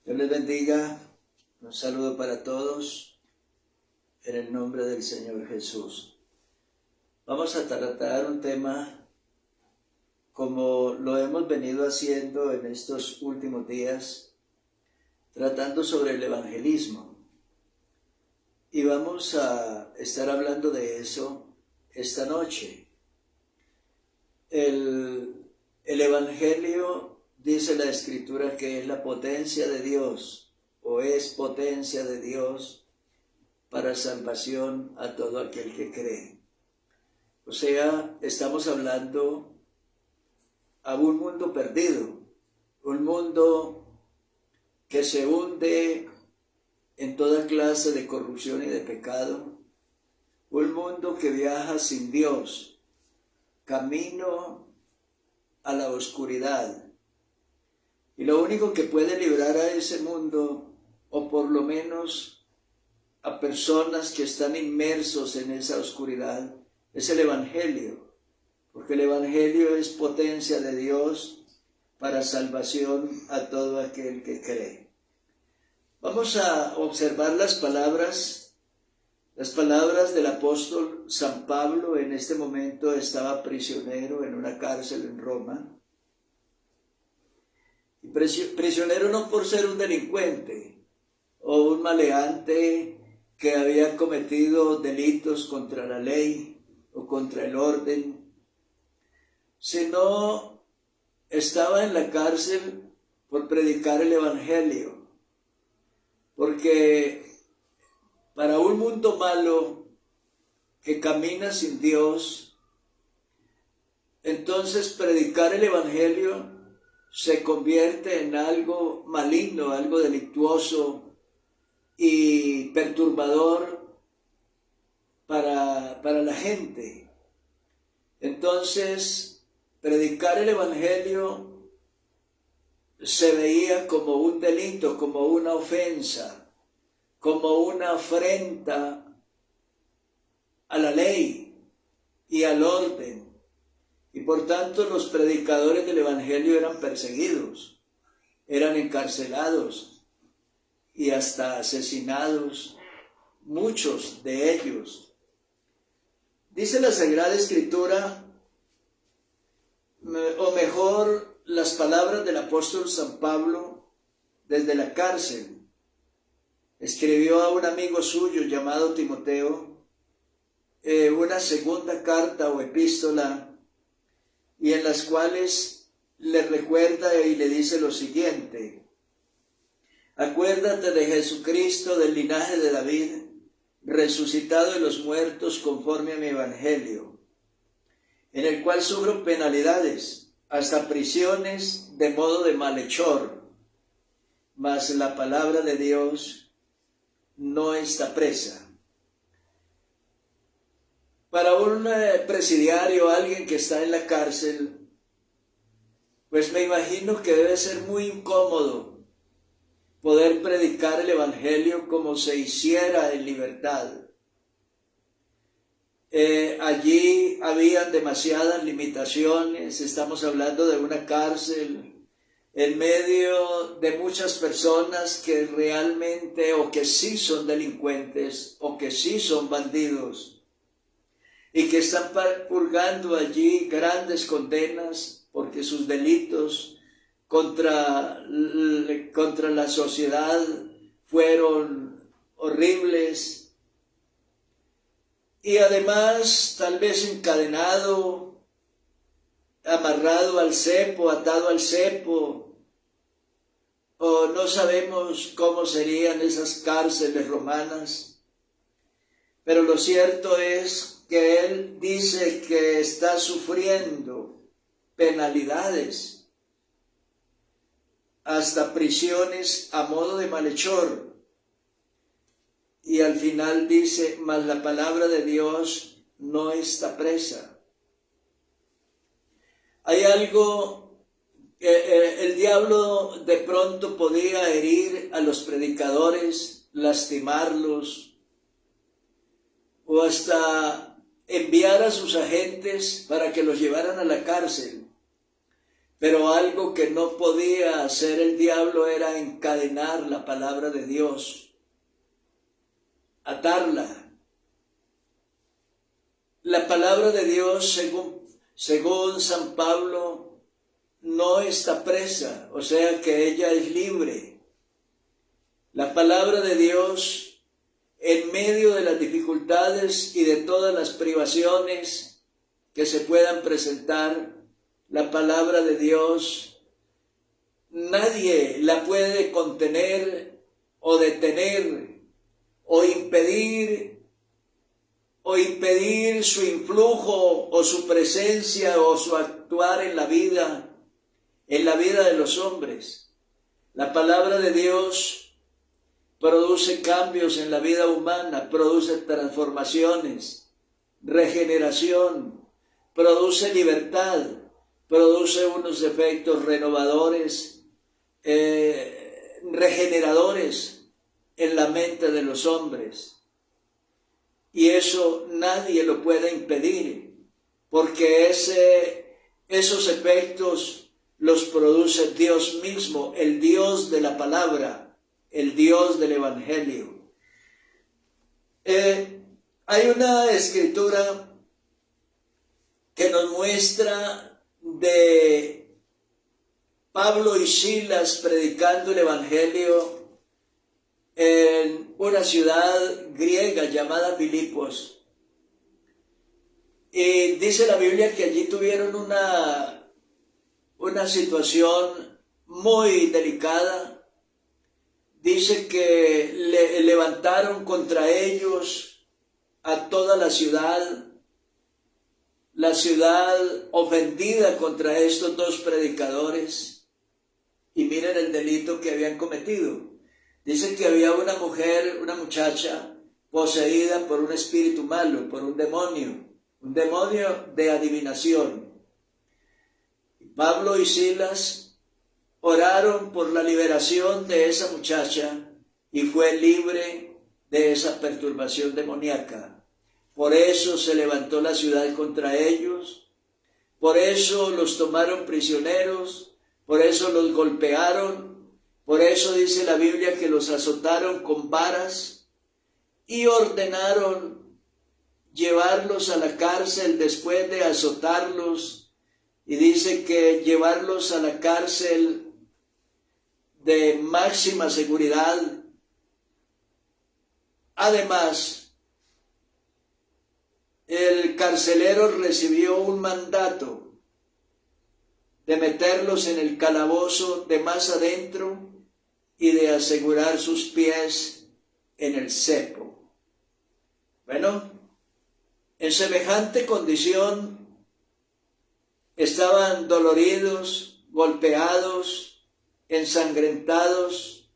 Dios les bendiga. Un saludo para todos en el nombre del Señor Jesús. Vamos a tratar un tema como lo hemos venido haciendo en estos últimos días, tratando sobre el evangelismo. Y vamos a estar hablando de eso esta noche. El evangelio, dice la Escritura, que es la potencia de Dios, o es potencia de Dios para salvación a todo aquel que cree. O sea, estamos hablando a un mundo perdido, un mundo que se hunde en toda clase de corrupción y de pecado, un mundo que viaja sin Dios, camino a la oscuridad. Y lo único que puede librar a ese mundo, o por lo menos a personas que están inmersos en esa oscuridad, es el evangelio, porque el evangelio es potencia de Dios para salvación a todo aquel que cree. Vamos a observar las palabras del apóstol San Pablo. En este momento estaba prisionero en una cárcel en Roma. Y prisionero no por ser un delincuente o un maleante que había cometido delitos contra la ley o contra el orden, sino estaba en la cárcel por predicar el evangelio. Porque para un mundo malo que camina sin Dios, entonces predicar el evangelio se convierte en algo maligno, algo delictuoso y perturbador para la gente. Entonces, predicar el evangelio se veía como un delito, como una ofensa, como una afrenta a la ley y al orden. Y por tanto los predicadores del evangelio eran perseguidos, eran encarcelados y hasta asesinados, muchos de ellos. Dice la Sagrada Escritura, o mejor, las palabras del apóstol San Pablo desde la cárcel. Escribió a un amigo suyo llamado Timoteo una segunda carta o epístola, y en las cuales le recuerda y le dice lo siguiente: acuérdate de Jesucristo, del linaje de David, resucitado de los muertos conforme a mi evangelio, en el cual sufro penalidades, hasta prisiones de modo de malhechor, mas la palabra de Dios no está presa. Para un presidiario, alguien que está en la cárcel, pues me imagino que debe ser muy incómodo poder predicar el evangelio como se hiciera en libertad. Allí habían demasiadas limitaciones. Estamos hablando de una cárcel en medio de muchas personas que realmente o que sí son delincuentes o que sí son bandidos y que están purgando allí grandes condenas porque sus delitos contra la sociedad fueron horribles. Y además tal vez encadenado, amarrado al cepo, atado al cepo, o no sabemos cómo serían esas cárceles romanas. Pero lo cierto es que él dice que está sufriendo penalidades, hasta prisiones a modo de malhechor. Y al final dice, mas la palabra de Dios no está presa. Hay algo, el diablo de pronto podía herir a los predicadores, lastimarlos, o hasta enviar a sus agentes para que los llevaran a la cárcel. Pero algo que no podía hacer el diablo era encadenar la palabra de Dios, atarla. La palabra de Dios, según San Pablo, no está presa, o sea que ella es libre. La palabra de Dios, en medio de las dificultades y de todas las privaciones que se puedan presentar, la palabra de Dios, nadie la puede contener o detener o impedir su influjo o su presencia o su actuar en la vida de los hombres. La palabra de Dios produce cambios en la vida humana, produce transformaciones, regeneración, produce libertad, produce unos efectos renovadores, regeneradores en la mente de los hombres. Y eso nadie lo puede impedir, porque esos efectos los produce Dios mismo, el Dios de la palabra, el Dios del Evangelio. Hay una escritura que nos muestra de Pablo y Silas predicando el Evangelio en una ciudad griega llamada Filipos. Y dice la Biblia que allí tuvieron una situación muy delicada. Dice que levantaron contra ellos a toda la ciudad ofendida contra estos dos predicadores. Y miren el delito que habían cometido. Dice que había una muchacha poseída por un espíritu malo, por un demonio de adivinación. Pablo y Silas oraron por la liberación de esa muchacha y fue libre de esa perturbación demoníaca. Por eso se levantó la ciudad contra ellos, por eso los tomaron prisioneros, por eso los golpearon, por eso dice la Biblia que los azotaron con varas y ordenaron llevarlos a la cárcel después de azotarlos, y dice que llevarlos a la cárcel de máxima seguridad. Además, el carcelero recibió un mandato de meterlos en el calabozo de más adentro y de asegurar sus pies en el cepo. Bueno, en semejante condición estaban doloridos, golpeados, ensangrentados,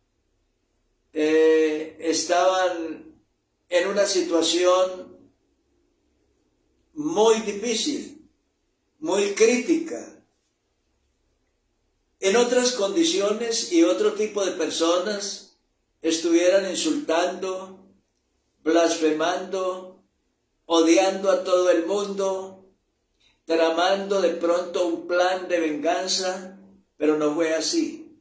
estaban en una situación muy difícil, muy crítica. En otras condiciones y otro tipo de personas estuvieran insultando, blasfemando, odiando a todo el mundo, tramando de pronto un plan de venganza, pero no fue así.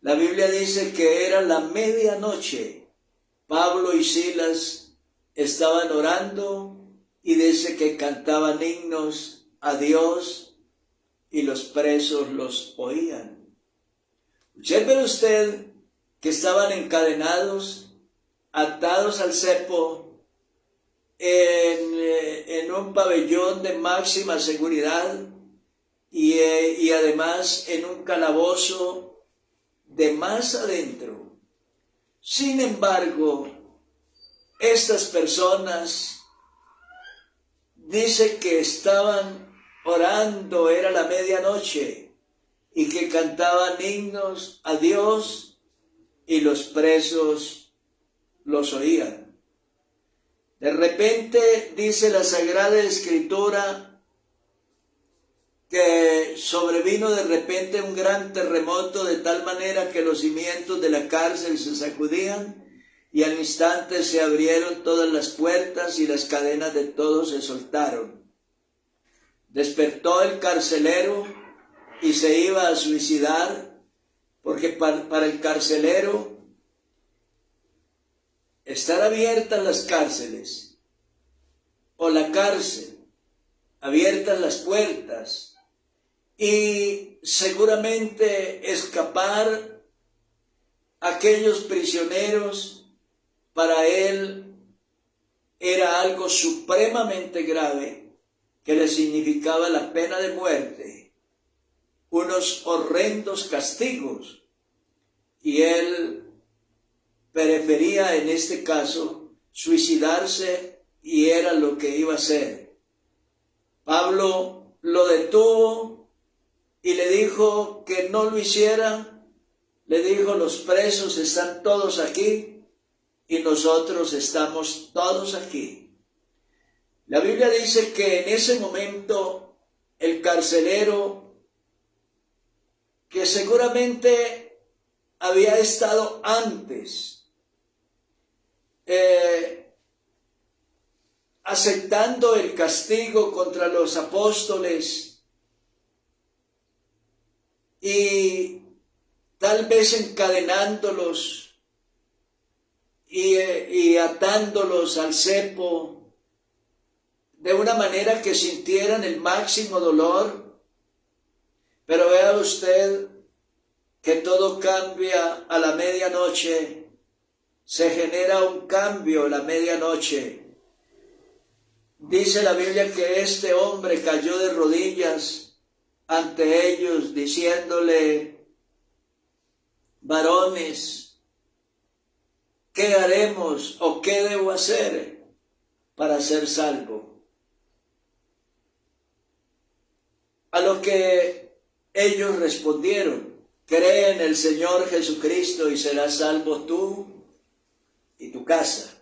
La Biblia dice que era la medianoche. Pablo y Silas estaban orando y dice que cantaban himnos a Dios y los presos los oían. Observe usted que estaban encadenados, atados al cepo, en un pabellón de máxima seguridad y además en un calabozo de más adentro. Sin embargo, estas personas dice que estaban orando, era la medianoche, y que cantaban himnos a Dios y los presos los oían. De repente dice la Sagrada Escritura que sobrevino de repente un gran terremoto de tal manera que los cimientos de la cárcel se sacudían y al instante se abrieron todas las puertas y las cadenas de todos se soltaron. Despertó el carcelero y se iba a suicidar, porque para el carcelero estar abiertas las cárceles o la cárcel, abiertas las puertas y seguramente escapar aquellos prisioneros, para él era algo supremamente grave que le significaba la pena de muerte, unos horrendos castigos, y él prefería en este caso suicidarse, y era lo que iba a hacer. Pablo lo detuvo y le dijo que no lo hiciera. Le dijo: los presos están todos aquí y nosotros estamos todos aquí. La Biblia dice que en ese momento el carcelero, que seguramente había estado antes aceptando el castigo contra los apóstoles y tal vez encadenándolos y atándolos al cepo de una manera que sintieran el máximo dolor. Pero vea usted que todo cambia a la medianoche. Se genera un cambio a la medianoche. Dice la Biblia que este hombre cayó de rodillas ante ellos, diciéndole: varones, ¿qué haremos o qué debo hacer para ser salvo? A lo que ellos respondieron: cree en el Señor Jesucristo y serás salvo tú y tu casa.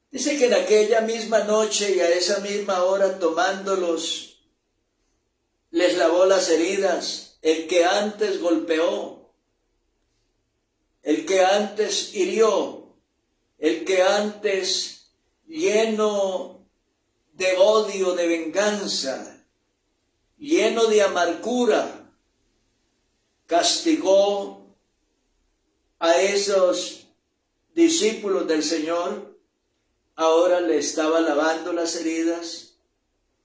Dice que en aquella misma noche y a esa misma hora, tomándolos, les lavó las heridas. El que antes golpeó, el que antes hirió, el que antes, lleno de odio, de venganza, lleno de amargura, castigó a esos discípulos del Señor, ahora le estaba lavando las heridas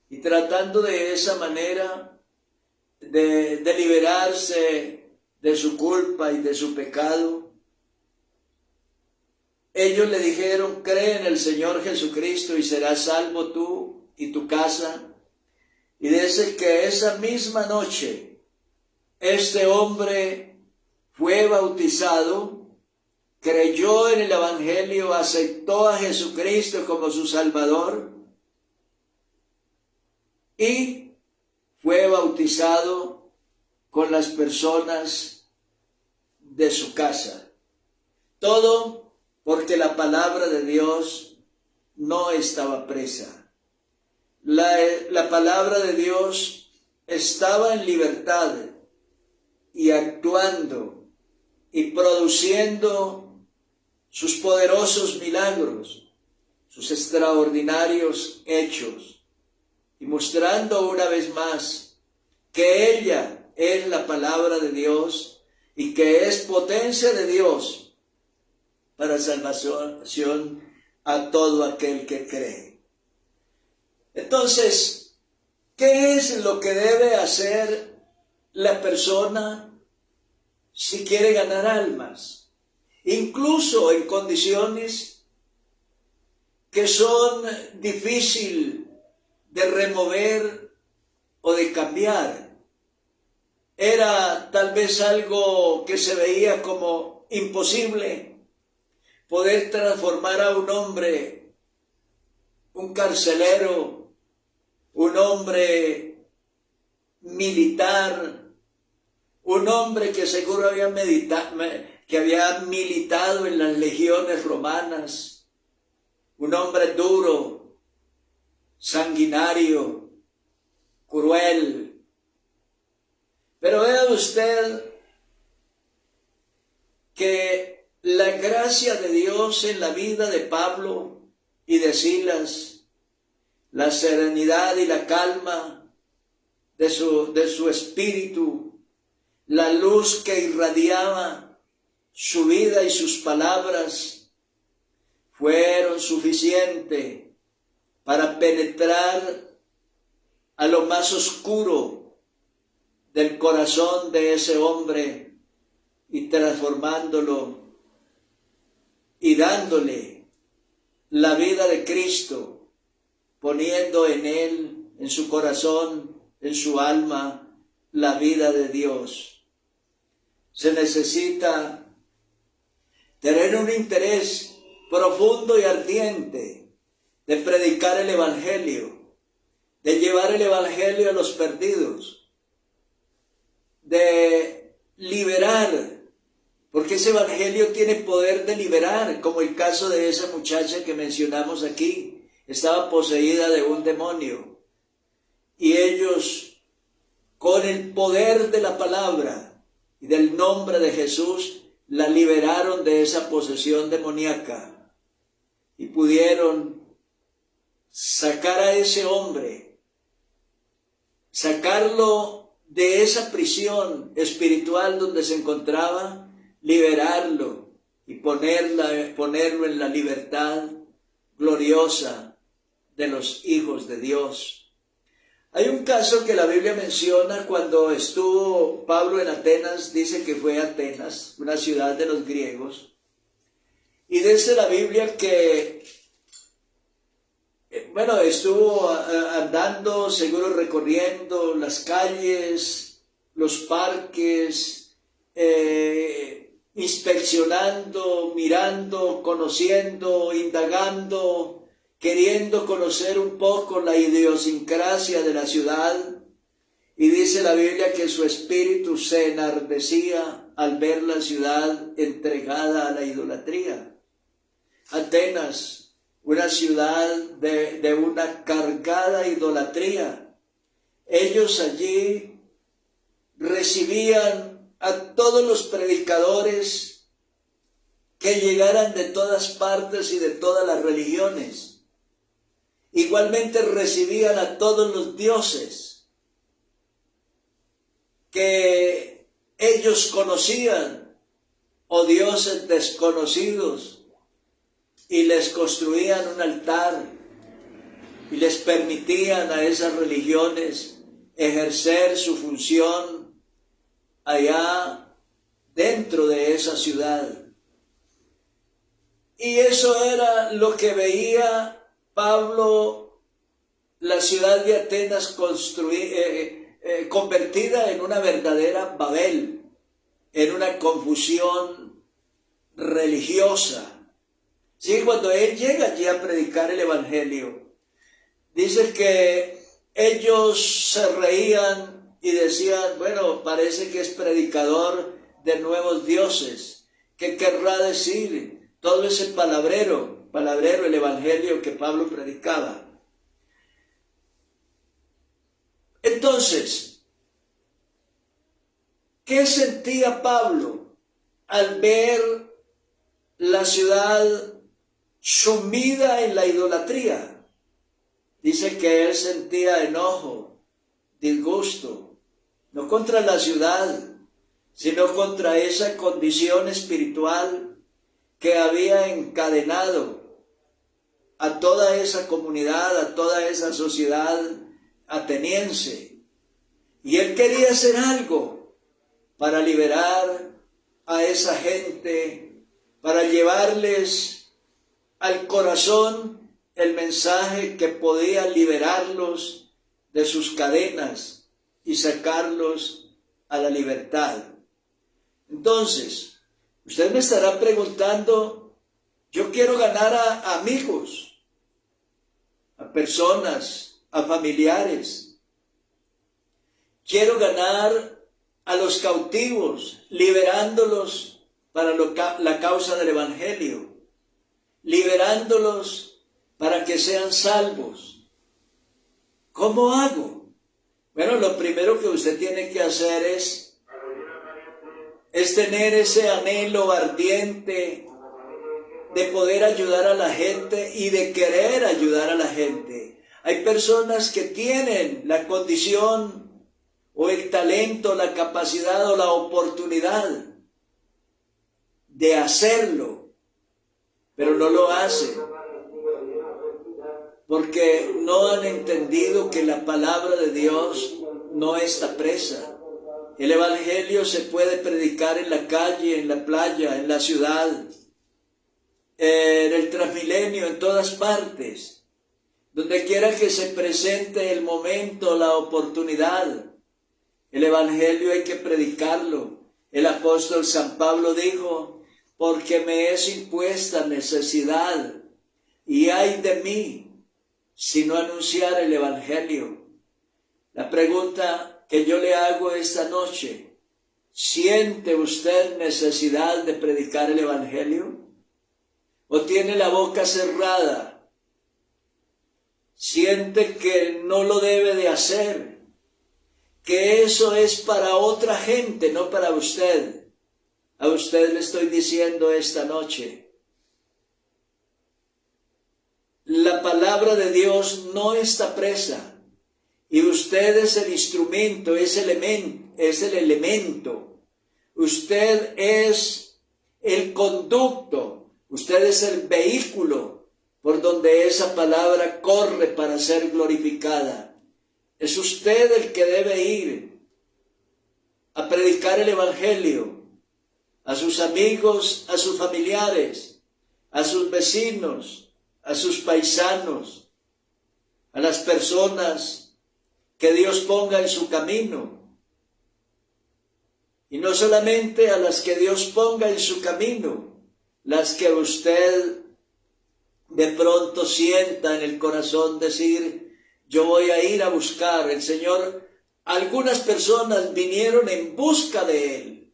y tratando de esa manera de liberarse de su culpa y de su pecado. Ellos le dijeron: cree en el Señor Jesucristo y serás salvo tú y tu casa. Y dice que esa misma noche este hombre fue bautizado, creyó en el Evangelio, aceptó a Jesucristo como su Salvador y fue bautizado con las personas de su casa. Todo porque la palabra de Dios no estaba presa. La palabra de Dios estaba en libertad y actuando y produciendo sus poderosos milagros, sus extraordinarios hechos, y mostrando una vez más que ella es la palabra de Dios y que es potencia de Dios para salvación a todo aquel que cree. Entonces, ¿qué es lo que debe hacer la persona si quiere ganar almas? Incluso en condiciones que son difíciles de remover o de cambiar. Era tal vez algo que se veía como imposible, poder transformar a un hombre, un carcelero, un hombre militar, un hombre que seguro había militado en las legiones romanas, un hombre duro, sanguinario, cruel. Pero vea usted que la gracia de Dios en la vida de Pablo y de Silas, la serenidad y la calma de su espíritu, la luz que irradiaba su vida y sus palabras fueron suficientes para penetrar a lo más oscuro del corazón de ese hombre y transformándolo y dándole la vida de Cristo, poniendo en él, en su corazón, en su alma, la vida de Dios. Se necesita tener un interés profundo y ardiente de predicar el Evangelio, de llevar el Evangelio a los perdidos, de liberar, porque ese Evangelio tiene poder de liberar, como el caso de esa muchacha que mencionamos aquí, estaba poseída de un demonio, y ellos, con el poder de la palabra y del nombre de Jesús, la liberaron de esa posesión demoníaca, y pudieron sacar a ese hombre, sacarlo de esa prisión espiritual donde se encontraba, liberarlo y ponerlo en la libertad gloriosa de los hijos de Dios. Hay un caso que la Biblia menciona cuando estuvo Pablo en Atenas, dice que fue Atenas, una ciudad de los griegos, y dice la Biblia que estuvo andando, seguro recorriendo las calles, los parques, inspeccionando, mirando, conociendo, indagando, queriendo conocer un poco la idiosincrasia de la ciudad. Y dice la Biblia que su espíritu se enardecía al ver la ciudad entregada a la idolatría. Atenas, una ciudad de una cargada idolatría. Ellos allí recibían a todos los predicadores que llegaran de todas partes y de todas las religiones. Igualmente recibían a todos los dioses que ellos conocían o dioses desconocidos, y les construían un altar y les permitían a esas religiones ejercer su función allá dentro de esa ciudad. Y eso era lo que veía Pablo, la ciudad de Atenas convertida en una verdadera Babel, en una confusión religiosa. Sí, cuando él llega allí a predicar el Evangelio, dice que ellos se reían y decían, bueno, parece que es predicador de nuevos dioses. ¿Qué querrá decir todo ese palabrero, el Evangelio que Pablo predicaba? Entonces, ¿qué sentía Pablo al ver la ciudad sumida en la idolatría? Dice que él sentía enojo, disgusto, no contra la ciudad, sino contra esa condición espiritual que había encadenado a toda esa comunidad, a toda esa sociedad ateniense. Y él quería hacer algo para liberar a esa gente, para llevarles al corazón el mensaje que podía liberarlos de sus cadenas y sacarlos a la libertad. Entonces, usted me estará preguntando, yo quiero ganar a amigos, a personas, a familiares. Quiero ganar a los cautivos, liberándolos para la causa del Evangelio, liberándolos para que sean salvos. ¿Cómo hago? Bueno, lo primero que usted tiene que hacer es tener ese anhelo ardiente de poder ayudar a la gente y de querer ayudar a la gente. Hay personas que tienen la condición o el talento, la capacidad o la oportunidad de hacerlo, pero no lo hacen, porque no han entendido que la palabra de Dios no está presa. El Evangelio se puede predicar en la calle, en la playa, en la ciudad, en el Transmilenio, en todas partes. Donde quiera que se presente el momento, la oportunidad, el Evangelio hay que predicarlo. El apóstol San Pablo dijo, porque me es impuesta necesidad, y ay de mí, si no anunciar el Evangelio. La pregunta que yo le hago esta noche, ¿siente usted necesidad de predicar el Evangelio? ¿O tiene la boca cerrada? Siente que no lo debe de hacer, que eso es para otra gente, no para usted. A usted le estoy diciendo esta noche, la palabra de Dios no está presa, y usted es el instrumento, es el elemento, usted es el conducto, usted es el vehículo por donde esa palabra corre para ser glorificada. Es usted el que debe ir a predicar el Evangelio a sus amigos, a sus familiares, a sus vecinos, a sus paisanos, a las personas que Dios ponga en su camino. Y no solamente a las que Dios ponga en su camino, las que usted de pronto sienta en el corazón decir, yo voy a ir a buscar. El Señor, algunas personas vinieron en busca de Él,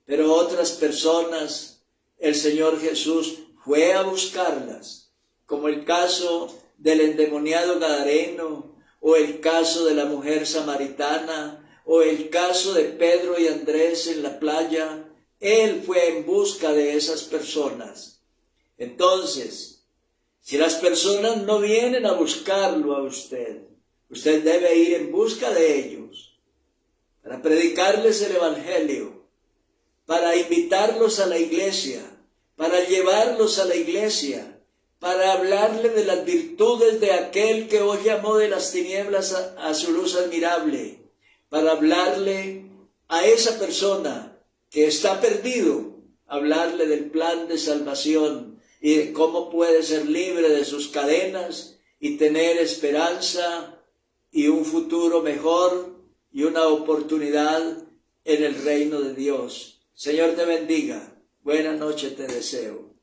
pero otras personas, el Señor Jesús fue a buscarlas, como el caso del endemoniado gadareno, o el caso de la mujer samaritana, o el caso de Pedro y Andrés en la playa. Él fue en busca de esas personas. Entonces, si las personas no vienen a buscarlo a usted, usted debe ir en busca de ellos, para predicarles el Evangelio, para invitarlos a la iglesia, para llevarlos a la iglesia, para hablarle de las virtudes de aquel que hoy llamó de las tinieblas a su luz admirable, para hablarle a esa persona que está perdido, hablarle del plan de salvación y de cómo puede ser libre de sus cadenas y tener esperanza y un futuro mejor y una oportunidad en el reino de Dios. Señor te bendiga. Buena noche te deseo.